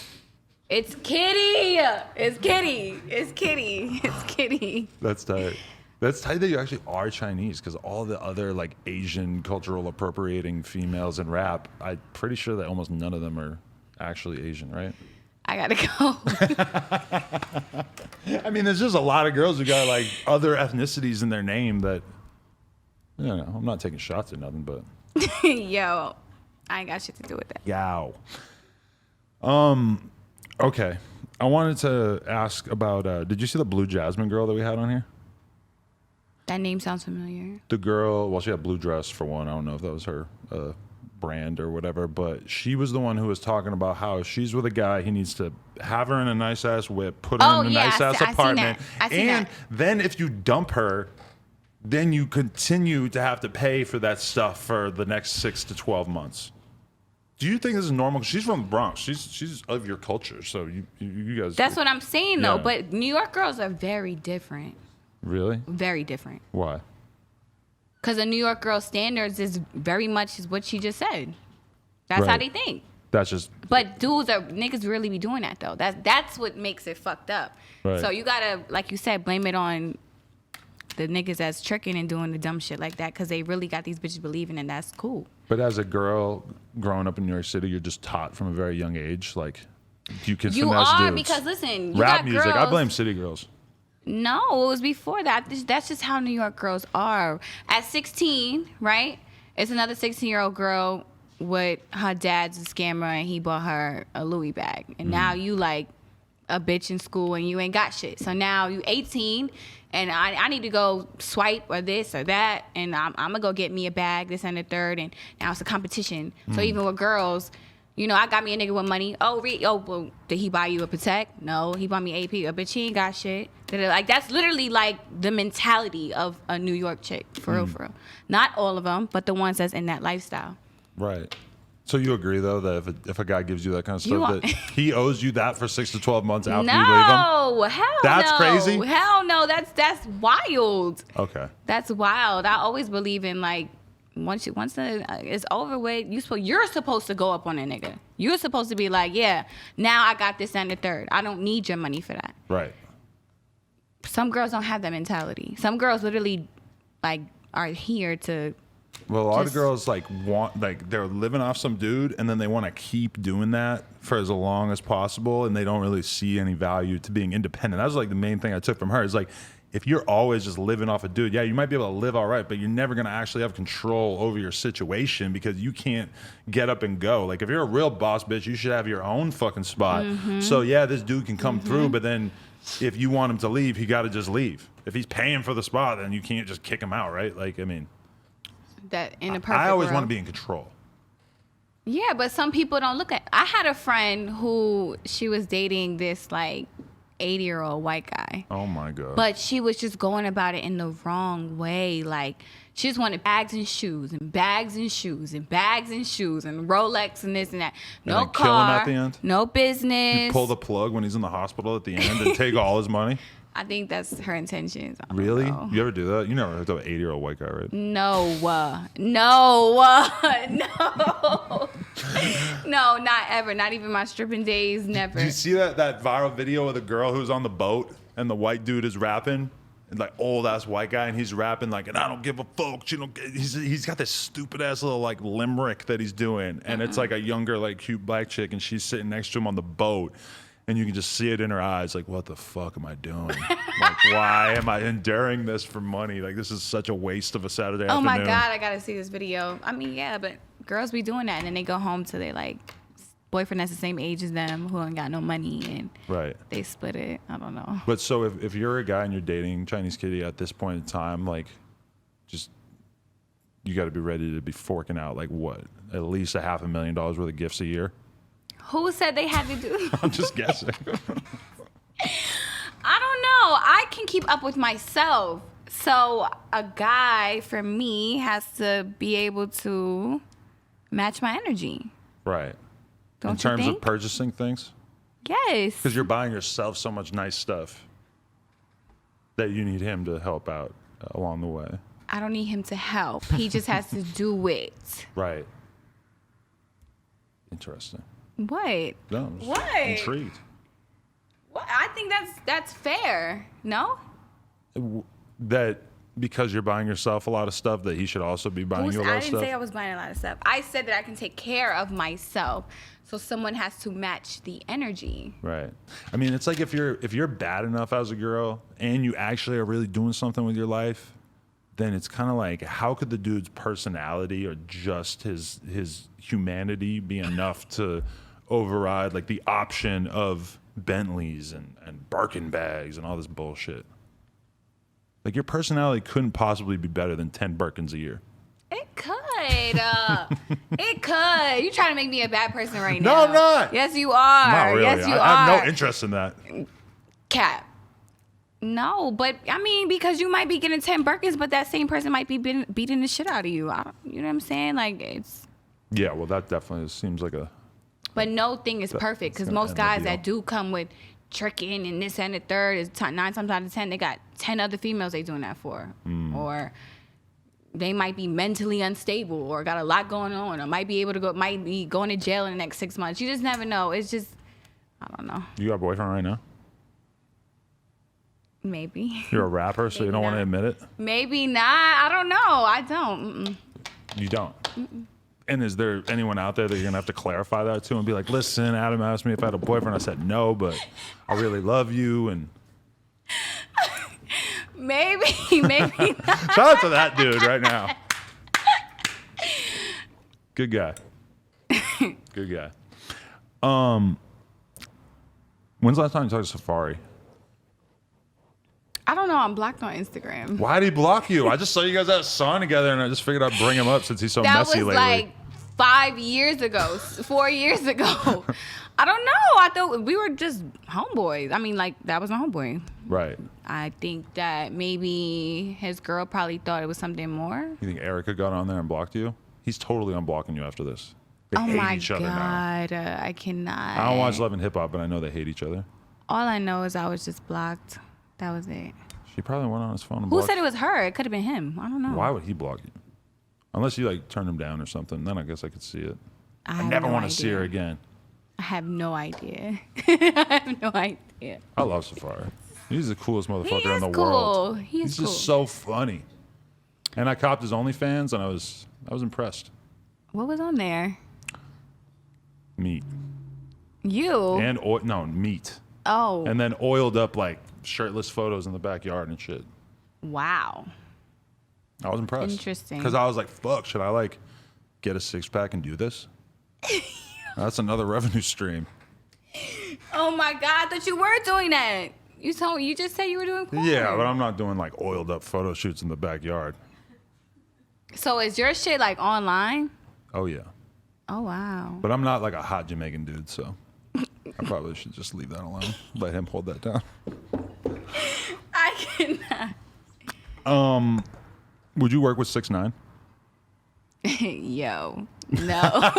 It's Kitty. It's Kitty. It's Kitty. It's Kitty. That's tight. That's tight that you actually are Chinese, because all the other like Asian cultural appropriating females in rap, I'm pretty sure that almost none of them are actually Asian, right? I gotta go. I mean, there's just a lot of girls who got like other ethnicities in their name that, you know, I'm not taking shots at nothing, but. Yo, I ain't got shit to do with that. Yow. Okay. I wanted to ask about, did you see the Blue Jasmine girl that we had on here? That name sounds familiar. The girl, well, she had blue dress for one. I don't know if that was her brand or whatever, but she was the one who was talking about how she's with a guy. He needs to have her in a nice ass whip, put her in a nice ass apartment. And then if you dump her, then you continue to have to pay for that stuff for the next 6 to 12 months. Do you think this is normal? She's from the Bronx. She's of your culture, so you guys. That's what I'm saying, though. Yeah. But New York girls are very different. Really? Very different. Why? Because a New York girl standards is very much is what she just said. That's how Right. they think. That's just. But niggas really be doing that though. That's what makes it fucked up. Right. So you gotta, like you said, blame it on the niggas that's tricking and doing the dumb shit like that, because they really got these bitches believing, and that's cool. But as a girl growing up in New York City, you're just taught from a very young age, like you can finesse are dudes. because listen, you Rap got music. girls. I blame city girls. No, it was before that. That's just how New York girls are. At 16, right? It's another 16-year-old girl with her dad's a scammer, and he bought her a Louis bag. And now you like a bitch in school and you ain't got shit. So now you 18 and I need to go swipe or this or that, and I'm gonna go get me a bag, this and the third, and now it's a competition. So even with girls, you know, I got me a nigga with money. Oh, well, did he buy you a Protect? No, he bought me AP. A bitch, he ain't got shit. Like, that's literally like the mentality of a New York chick, for real, for real. Not all of them, but the ones that's in that lifestyle. Right. So you agree though that if a guy gives you that kind of stuff, that he owes you that for 6 to 12 months after you leave him? No, hell That's no. crazy? Hell no, that's wild. Okay. That's wild. I always believe in like once it's over with, you're supposed to go up on a nigga. You're supposed to be like, yeah, now I got this and the third. I don't need your money for that. Right. Some girls don't have that mentality. Some girls literally like are here to. Well, a lot of girls they're living off some dude, and then they want to keep doing that for as long as possible, and they don't really see any value to being independent. That was like the main thing I took from her. Is like, if you're always just living off a dude, yeah, you might be able to live all right, but you're never gonna actually have control over your situation because you can't get up and go. Like, if you're a real boss bitch, you should have your own fucking spot. So yeah, this dude can come through, but then if you want him to leave, he got to just leave. If he's paying for the spot, then you can't just kick him out, right? Like, I mean. That in a perfect I always world. want to be in control. Yeah, but some people don't look at. I had a friend who she was dating this like 80-year-old white guy. Oh my God. But she was just going about it in the wrong way. Like, she just wanted bags and shoes and bags and shoes and bags and shoes and Rolex and this and that. No And then car. kill him at the end? No business. You pull the plug when he's in the hospital at the end and take all his money? I think that's her intentions. I don't Really? know. You ever do that? You never heard of an 80-year-old white guy, right? No, no, not ever. Not even my stripping days. Never. Did you see that viral video of the girl who's on the boat and the white dude is rapping? And like old ass white guy, and he's rapping like, and I don't give a fuck. You know, he's got this stupid ass little like limerick that he's doing, and it's like a younger like cute black chick, and she's sitting next to him on the boat, and you can just see it in her eyes, like, what the fuck am I doing? Like, why am I enduring this for money? Like, this is such a waste of a Saturday afternoon. Oh my God, I gotta see this video. I mean, yeah, but girls be doing that, and then they go home to their like boyfriend that's the same age as them who ain't got no money, and Right. they split it. I don't know. But so if you're a guy and you're dating Chinese Kitty at this point in time, like, just you got to be ready to be forking out like what, at least $500,000 worth of gifts a year. Who said they had to do? I'm just guessing. I don't know. I can keep up with myself. So a guy, for me, has to be able to match my energy. Right. Don't In you terms think? of purchasing things? Yes. Because you're buying yourself so much nice stuff that you need him to help out along the way. I don't need him to help. He just has to do it. Right. Interesting. What? No, I'm just What? intrigued. What? I think that's fair. No? That because you're buying yourself a lot of stuff, that he should also be buying you a lot I of didn't stuff? say I was buying a lot of stuff. I said that I can take care of myself. So someone has to match the energy. Right. I mean, it's like if you're bad enough as a girl and you actually are really doing something with your life, then it's kind of like, how could the dude's personality or just his humanity be enough to override like the option of Bentleys and Birkin bags and all this bullshit? Like, your personality couldn't possibly be better than 10 Birkins a year. It could. It could. You trying to make me a bad person right No, now. I'm not. Yes, you are. Not really. Yes, you I are. have no interest in that. Cap. No, but I mean, because you might be getting 10 Birkins, but that same person might be beating the shit out of you. You know what I'm saying? Like, it's. Yeah, well, that definitely seems like a... But no thing is perfect, because gonna most end the guys deal. that do come with tricking and this and the third is 9 times out of 10 they got 10 other females they doing that for, or they might be mentally unstable or got a lot going on, or might be going to jail in the next 6 months. You just never know. It's just, I don't know. You got a boyfriend right now? Maybe. You're a rapper, so you Maybe don't want to not. admit it? Maybe not. I don't know. I don't. Mm-mm. You don't? And is there anyone out there that you're going to have to clarify that to and be like, listen, Adam asked me if I had a boyfriend. I said no, but I really love you. And Maybe not. shout out to that dude right now. Good guy. Good guy. When's the last time you talked to Safari? I don't know. I'm blocked on Instagram. Why did he block you? I just saw you guys had a song together, and I just figured I'd bring him up since he's so That messy was lately. like 5 years ago, 4 years ago. I don't know. I thought we were just homeboys. I mean, like, that was my homeboy. Right. I think that maybe his girl probably thought it was something more. You think Erica got on there and blocked you? He's totally unblocking you after this. They Oh hate my each other now. God. I cannot. I don't watch Love and Hip Hop, but I know they hate each other. All I know is I was just blocked. That was it. She probably went on his phone and Who blocked said it was her? It could have been him. I don't know. Why would he block you? Unless you like turned him down or something, then I guess I could see it. I have never no want to see her idea. again. I have no idea. I have no idea. I love Safari. He's the coolest motherfucker in is the cool. world. He's just so funny. And I copped his OnlyFans, and I was impressed. What was on there? Meat You. and meat, Oh. and then oiled up like shirtless photos in the backyard and shit. Wow. I was impressed. Interesting. Because I was like, "Fuck, should I like get a 6-pack and do this?" That's another revenue stream. Oh my God! I thought you were doing that. You just said you were doing porn. Yeah, but I'm not doing like oiled up photo shoots in the backyard. So is your shit like online? Oh yeah, Oh wow. but I'm not like a hot Jamaican dude, so I probably should just leave that alone. Let him hold that down. I cannot. Would you work with 6ix9ine? Yo, no,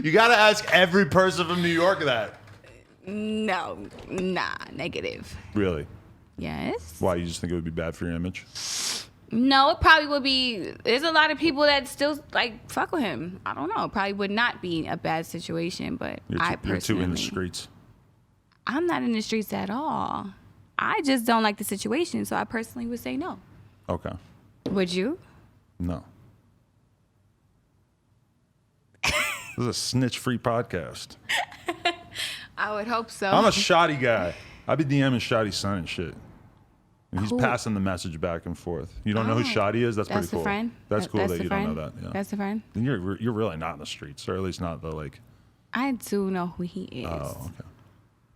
You gotta ask every person from New York that. no, nah, negative. Really? Yes. Why? You just think it would be bad for your image? No, it probably would be. There's a lot of people that still like fuck with him. I don't know. It probably would not be a bad situation, but You're personally, too in the streets. I'm not in the streets at all. I just don't like the situation, so I personally would say no. Okay. Would you? No. This is a snitch-free podcast. I would hope so. I'm a shoddy guy. I be DMing Shoddy's son and shit. And he's Who? passing the message back and forth. You don't know who Shoddy is? That's pretty That's the cool. friend. That's cool That's that the you friend? don't know that. Yeah. That's the friend. Then you're really not in the streets, or at least not the like. I do know who he is. Oh, okay.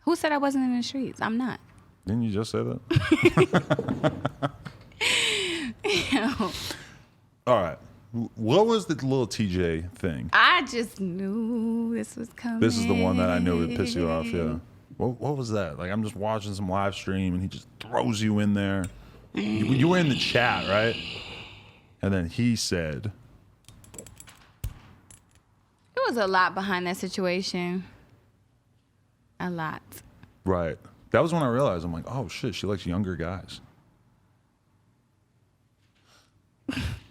Who said I wasn't in the streets? I'm not. Didn't you just say that? All right. What was the Lil Tjay thing? I just knew this was coming. This is the one that I knew would piss you off. Yeah. What was that? Like, I'm just watching some live stream, and he just throws you in there. You were in the chat, right? And then he said, There was a lot behind that situation. A lot. right. That was when I realized, I'm like, oh shit, she likes younger guys.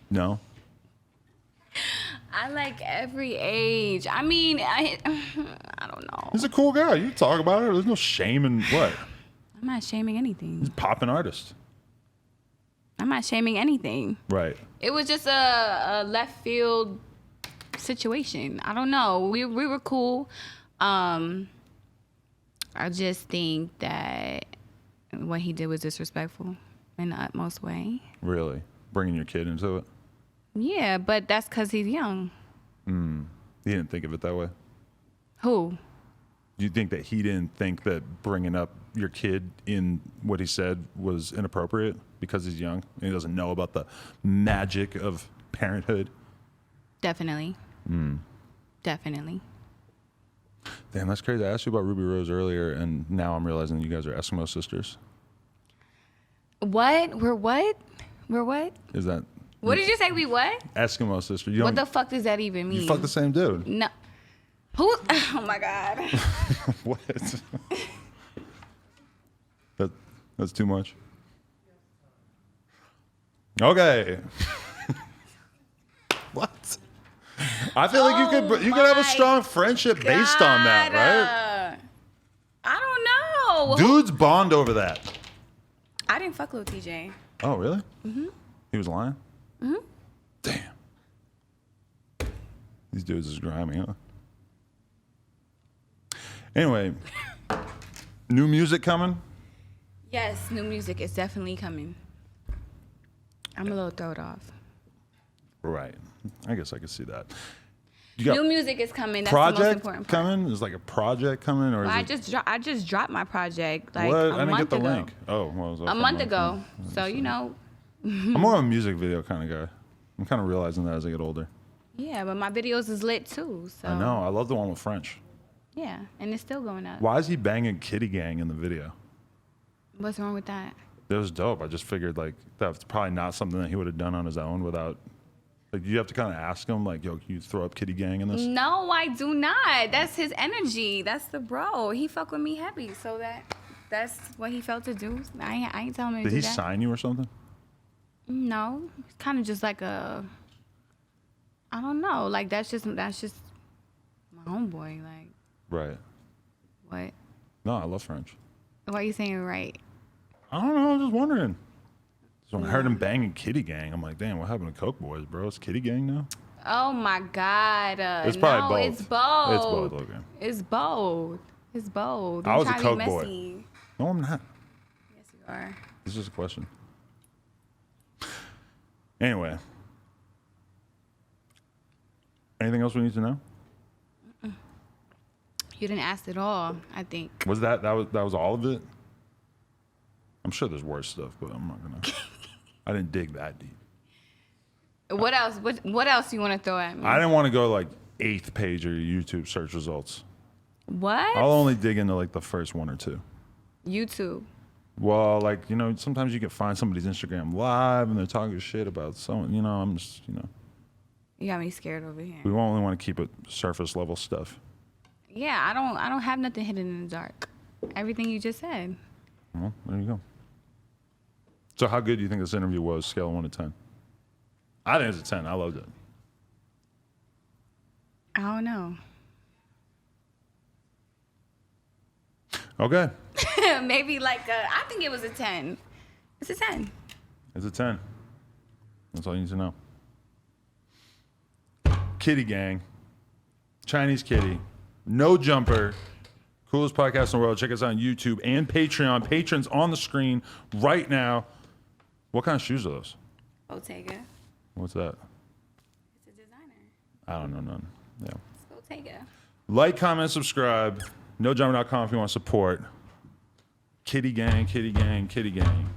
No? I like every age. I mean, I don't know. He's a cool guy. You talk about it. There's no shame in what? I'm not shaming anything. He's a popping artist. I'm not shaming anything. Right. It was just a left field situation. I don't know. We were cool. I just think that what he did was disrespectful in the utmost way. Really? Bringing your kid into it? Yeah, but that's because he's young. You didn't think of it that way? Who? Do you think that he didn't think that bringing up your kid in what he said was inappropriate because he's young and he doesn't know about the magic of parenthood? Definitely. Definitely. Damn, that's crazy. I asked you about Ruby Rose earlier, and now I'm realizing you guys are Eskimo sisters. What? We're what? We're what? Is that... What did you say? We what? Eskimo sister. You What don't, the fuck does that even mean? you fuck the same dude. No. Who? Oh my God. What? That's too much. Okay. What? I feel like you could have a strong friendship based on that, right? I don't know. Dudes bond over that. I didn't fuck Lil Tjay. Oh, really? He was lying? Damn. These dudes is grimy, huh? Anyway, new music coming? Yes, new music is definitely coming. I'm a little thrown off. Right. I guess I could see that. You New got music is coming. That's the most project important part. coming? Is like a project coming, or Well, is I just dropped my project like what? a I didn't month get the ago. link. Oh, well, A month ago. So you know. I'm more of a music video kind of guy. I'm kind of realizing that as I get older. Yeah, but my videos is lit too. So I know. I love the one with French. Yeah, and it's still going up. Why is he banging Kitty Gang in the video? What's wrong with that? That was dope. I just figured like that's probably not something that he would have done on his own without. Like you have to kind of ask him like, "Yo, can you throw up Kitty Gang in this?" No, I do not. That's his energy. That's the bro. He fuck with me heavy, so that's what he felt to do. I ain't telling him to Did do he that. sign you or something? No, it's kind of just like a. I don't know. Like that's just my homeboy. Like Right. what? No, I love French. Why are you saying it right? I don't know. I was just wondering. So when I heard him banging Kitty Gang, I'm like, damn, what happened to Coke Boys, bro? It's Kitty Gang now? Oh my God. It's probably both. It's both. It's both, okay. It's both. It's both. I was a Don't try to be Coke boy. messy. No, I'm not. Yes, you are. It's just a question. Anyway. Anything else we need to know? You didn't ask at all, I think. Was that was all of it? I'm sure there's worse stuff, but I'm not gonna. I didn't dig that deep. What else? What else you want to throw at me? I didn't want to go like 8th page of your YouTube search results. What? I'll only dig into like the first one or two. YouTube. Well, like, you know, sometimes you can find somebody's Instagram live and they're talking shit about someone, you know, I'm just, you know. You got me scared over here. We only want to keep it surface level stuff. Yeah, I don't have nothing hidden in the dark. Everything you just said. Well, there you go. So how good do you think this interview was, scale of 1 to 10? I think it's a 10. I loved it. I don't know. Okay. Maybe like I think it was a 10. It's a 10. It's a 10. That's all you need to know. Kitty Gang. Chinese Kitty. No Jumper. Coolest podcast in the world. Check us out on YouTube and Patreon. Patrons on the screen right now. What kind of shoes are those? Bottega. What's that? It's a designer. I don't know none. Yeah. It's Bottega. Like, comment, subscribe. NoJumper.com if you want support. Kitty Gang, Kitty Gang, Kitty Gang.